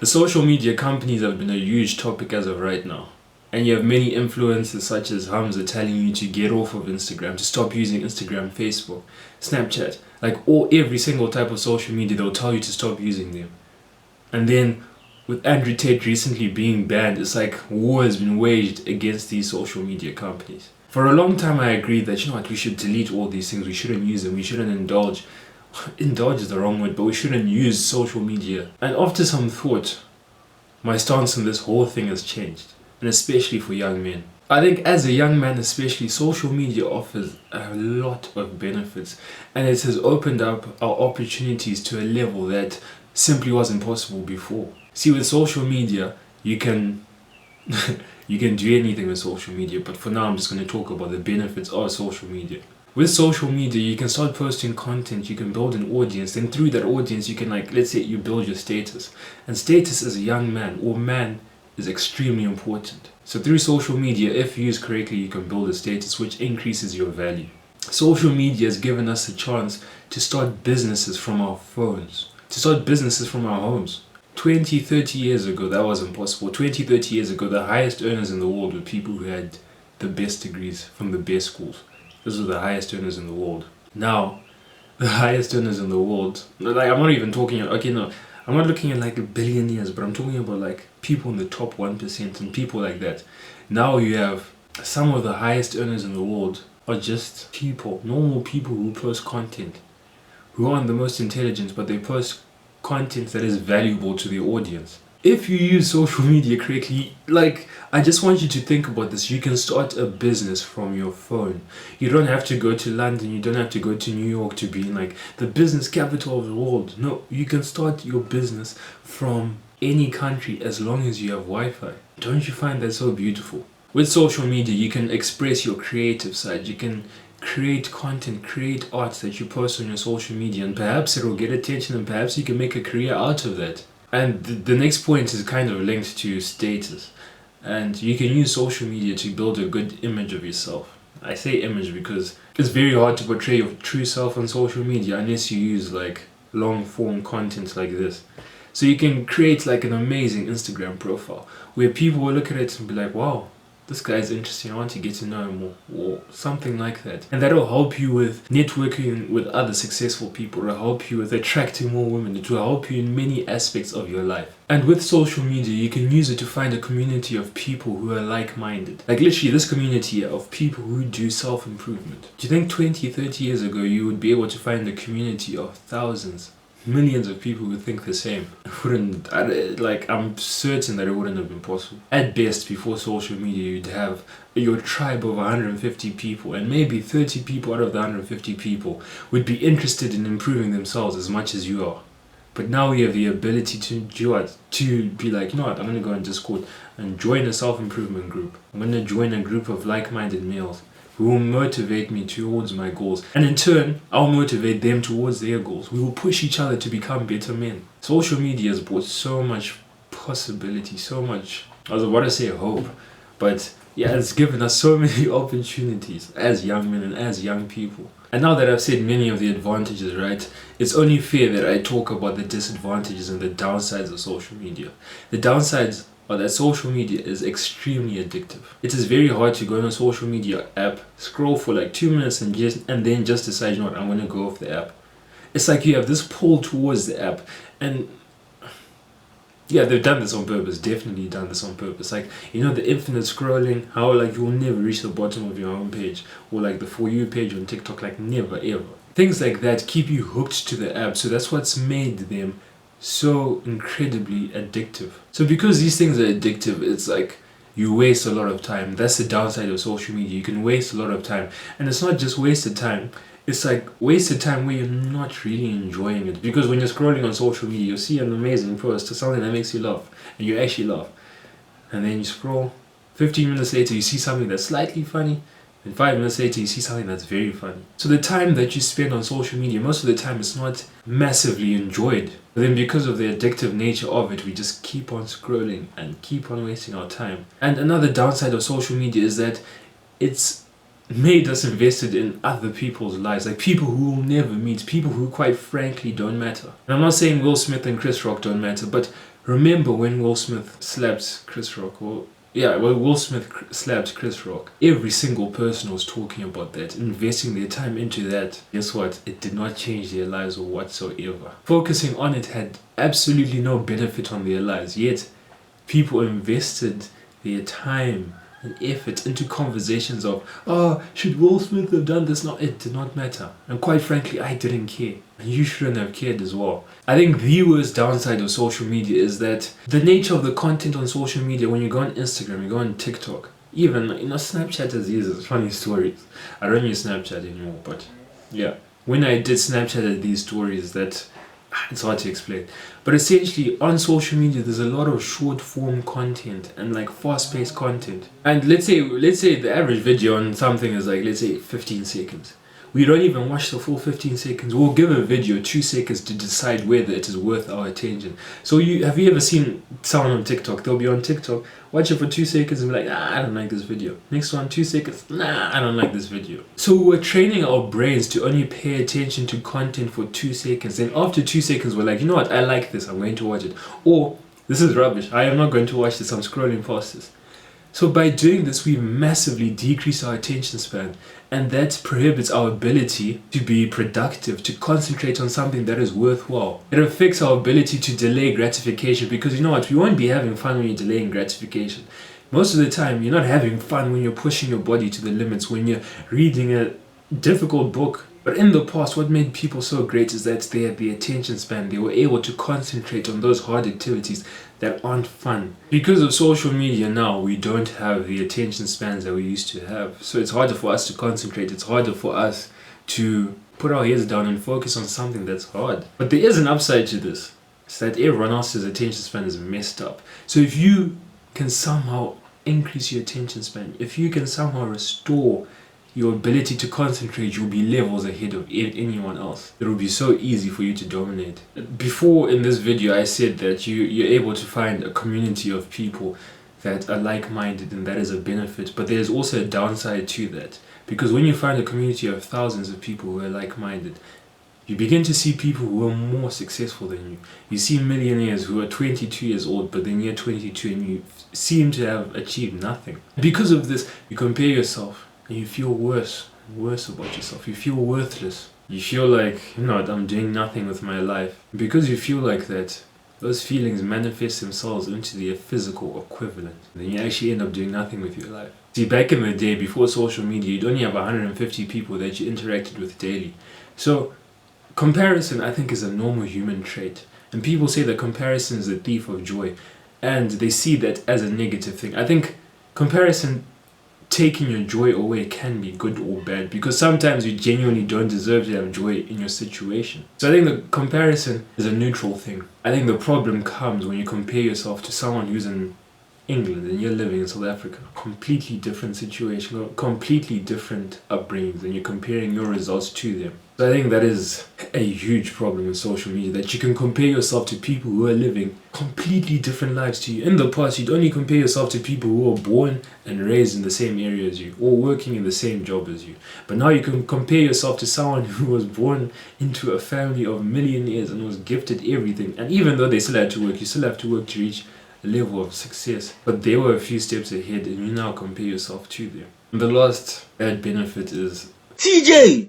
The social media companies have been a huge topic as of right now. And you have many influencers such as Hamza telling you to get off of Instagram, to stop using Instagram, Facebook, Snapchat, every single type of social media, they'll tell you to stop using them. And then with Andrew Tate recently being banned, it's like war has been waged against these social media companies. For a long time I agreed that, we should delete all these things, we shouldn't use them, we shouldn't indulge is the wrong word, but we shouldn't use social media. And after some thought, my stance on this whole thing has changed, and especially for young men. I think as a young man especially, social media offers a lot of benefits, and it has opened up our opportunities to a level that simply wasn't possible before. See, with social media, you can you can do anything with social media, but for now I'm just going to talk about the benefits of social media. With social media, you can start posting content, you can build an audience, and through that audience you can, let's say you build your status. And status as a young man or man is extremely important. So through social media, if used correctly, you can build a status which increases your value. Social media has given us a chance to start businesses from our phones, to start businesses from our homes. 20, 30 years ago, that wasn't possible. 20, 30 years ago, the highest earners in the world were people who had the best degrees from the best schools. Those are the highest earners in the world. Now, the highest earners in the world, I'm not even talking, I'm not looking at billionaires, but I'm talking about people in the top 1% and people like that. Now you have some of the highest earners in the world are just people, normal people who post content, who aren't the most intelligent, but they post content that is valuable to the audience. If you use social media correctly, I just want you to think about this. You can start a business from your phone. You don't have to go to London, you don't have to go to New York to be in the business capital of the world. No, you can start your business from any country as long as you have Wi-Fi. Don't you find that so beautiful? With social media, you can express your creative side. You can create content, create art that you post on your social media, and perhaps it will get attention and perhaps you can make a career out of that. And the next point is kind of linked to status. And you can use social media to build a good image of yourself. I say image because it's very hard to portray your true self on social media unless you use long form content like this. So you can create an amazing Instagram profile where people will look at it and be like, wow, this guy's interesting, I want to get to know him more, or something like that. And that'll help you with networking with other successful people. It'll help you with attracting more women. It will help you in many aspects of your life. And with social media, you can use it to find a community of people who are like-minded. Literally this community of people who do self-improvement. Do you think 20, 30 years ago you would be able to find a community of thousands, millions of people who think the same? I'm certain that it wouldn't have been possible. At best, before social media, you'd have your tribe of 150 people, and maybe 30 people out of the 150 people would be interested in improving themselves as much as you are. But now we have the ability to be I'm going to go on Discord and join a self-improvement group. I'm going to join a group of like-minded males who will motivate me towards my goals. And in turn, I'll motivate them towards their goals. We will push each other to become better men. Social media has brought so much possibility, so much, I was about to say hope, but yeah, it's given us so many opportunities as young men and as young people. And now that I've said many of the advantages, right, it's only fair that I talk about the disadvantages and the downsides of social media. The downsides are that social media is extremely addictive. It is very hard to go on a social media app, scroll for 2 minutes and then just decide, I'm going to go off the app. It's you have this pull towards the app, and yeah, they've done this on purpose, definitely done this on purpose. The infinite scrolling, how you'll never reach the bottom of your home page, or the For You page on TikTok, never ever. Things like that keep you hooked to the app, so that's what's made them so incredibly addictive. So because these things are addictive, it's you waste a lot of time. That's the downside of social media. You can waste a lot of time, and it's not just wasted time. It's wasted time where you're not really enjoying it. Because when you're scrolling on social media, you'll see an amazing post or something that makes you laugh, and you actually laugh. And then you scroll. 15 minutes later, you see something that's slightly funny, and 5 minutes later, you see something that's very funny. So the time that you spend on social media, most of the time, it's not massively enjoyed. But then because of the addictive nature of it, we just keep on scrolling and keep on wasting our time. And another downside of social media is that it's made us invested in other people's lives, people who we'll never meet, people who quite frankly don't matter. And I'm not saying Will Smith and Chris Rock don't matter, but Remember when Will Smith slapped Chris Rock? Will Smith slapped Chris Rock. Every single person was talking about that, investing their time into that. Guess what? It did not change their lives whatsoever. Focusing on it had absolutely no benefit on their lives, yet people invested their time and effort into conversations of, oh, should Will Smith have done this? No, it did not matter. And quite frankly, I didn't care. And you shouldn't have cared as well. I think the worst downside of social media is that the nature of the content on social media, when you go on Instagram, you go on TikTok, even, Snapchat has these funny stories. I don't use Snapchat anymore, but yeah. When I did Snapchat these stories that it's hard to explain, but essentially on social media there's a lot of short form content and like fast paced content, and let's say the average video on something is like, let's say 15 seconds. We don't even watch the full 15 seconds. We'll give a video 2 seconds to decide whether it is worth our attention. So have you ever seen someone on TikTok? They'll be on TikTok, watch it for 2 seconds and be like, I don't like this video. Next one, 2 seconds, I don't like this video. So we're training our brains to only pay attention to content for 2 seconds. Then after 2 seconds, we're like, you know what, I like this, I'm going to watch it. Or, this is rubbish, I am not going to watch this, I'm scrolling past this. So by doing this, we massively decrease our attention span, and that prohibits our ability to be productive, to concentrate on something that is worthwhile. It affects our ability to delay gratification, because you know what, we won't be having fun when you're delaying gratification. Most of the time, you're not having fun when you're pushing your body to the limits, when you're reading a difficult book. But in the past, what made people so great is that they had the attention span. They were able to concentrate on those hard activities that aren't fun. Because of social media now, we don't have the attention spans that we used to have. So it's harder for us to concentrate. It's harder for us to put our heads down and focus on something that's hard. But there is an upside to this. It's that everyone else's attention span is messed up. So if you can somehow increase your attention span, if you can somehow restore your ability to concentrate, you'll be levels ahead of anyone else. It will be so easy for you to dominate. Before in this video, I said that you're able to find a community of people that are like-minded, and that is a benefit. But there's also a downside to that. Because when you find a community of thousands of people who are like-minded, you begin to see people who are more successful than you. You see millionaires who are 22 years old, but they're near 22 and you seem to have achieved nothing. Because of this, you compare yourself and you feel worse about yourself. You feel worthless. You feel like, I'm doing nothing with my life. Because you feel like that, those feelings manifest themselves into their physical equivalent. Then you actually end up doing nothing with your life. See, back in the day, before social media, you'd only have 150 people that you interacted with daily. So, comparison, I think, is a normal human trait. And people say that comparison is a thief of joy. And they see that as a negative thing. I think comparison taking your joy away can be good or bad, because sometimes you genuinely don't deserve to have joy in your situation. So I think the comparison is a neutral thing. I think the problem comes when you compare yourself to someone who's in England and you're living in South Africa. Completely different situation, completely different upbringings, and you're comparing your results to them. So I think that is a huge problem with social media, that you can compare yourself to people who are living completely different lives to you. In the past, you'd only compare yourself to people who were born and raised in the same area as you, or working in the same job as you. But now you can compare yourself to someone who was born into a family of millionaires and was gifted everything. And even though they still had to work, you still have to work to reach a level of success. But they were a few steps ahead, and you now compare yourself to them. And the last bad benefit is TJ!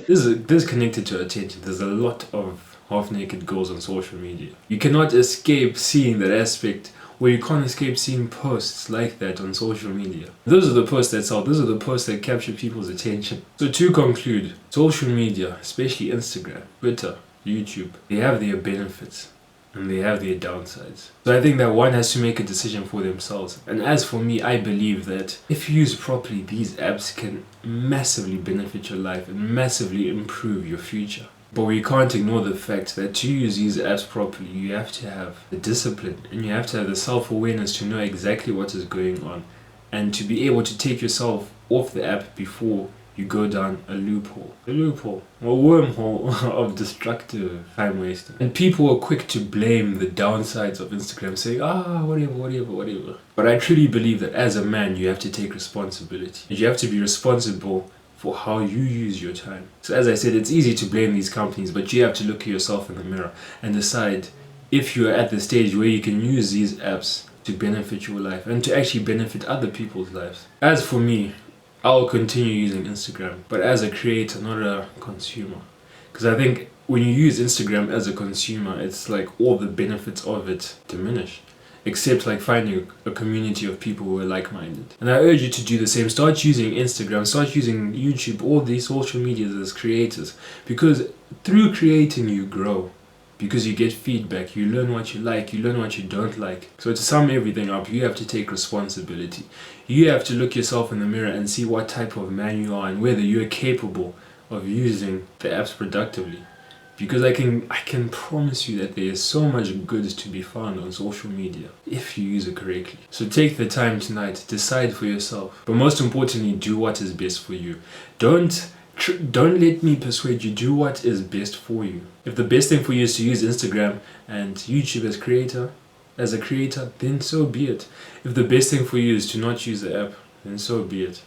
This is connected to attention. There's a lot of half-naked girls on social media. You cannot escape seeing that aspect, where you can't escape seeing posts like that on social media. Those are the posts that sell. Those are the posts that capture people's attention. So to conclude, social media, especially Instagram, Twitter, YouTube, they have their benefits and they have their downsides. So I think that one has to make a decision for themselves. And as for me, I believe that if used properly, these apps can massively benefit your life and massively improve your future. But we can't ignore the fact that to use these apps properly, you have to have the discipline and you have to have the self-awareness to know exactly what is going on, and to be able to take yourself off the app before you go down a loophole, a wormhole of destructive time wasting. And people are quick to blame the downsides of Instagram, saying, whatever. But I truly believe that as a man, you have to take responsibility. You have to be responsible for how you use your time. So as I said, it's easy to blame these companies, but you have to look at yourself in the mirror and decide if you're at the stage where you can use these apps to benefit your life and to actually benefit other people's lives. As for me, I'll continue using Instagram, but as a creator, not a consumer. Because I think when you use Instagram as a consumer, it's like all the benefits of it diminish. Except like finding a community of people who are like-minded. And I urge you to do the same. Start using Instagram, start using YouTube, all these social medias as creators. Because through creating you grow. Because you get feedback, you learn what you like, you learn what you don't like. So to sum everything up, you have to take responsibility. You have to look yourself in the mirror and see what type of man you are and whether you're capable of using the apps productively. Because I can promise you that there is so much good to be found on social media if you use it correctly. So take the time tonight, decide for yourself. But most importantly, do what is best for you. Don't let me persuade you. Do what is best for you. If the best thing for you is to use Instagram and YouTube as a creator, then so be it. If the best thing for you is to not use the app, then so be it.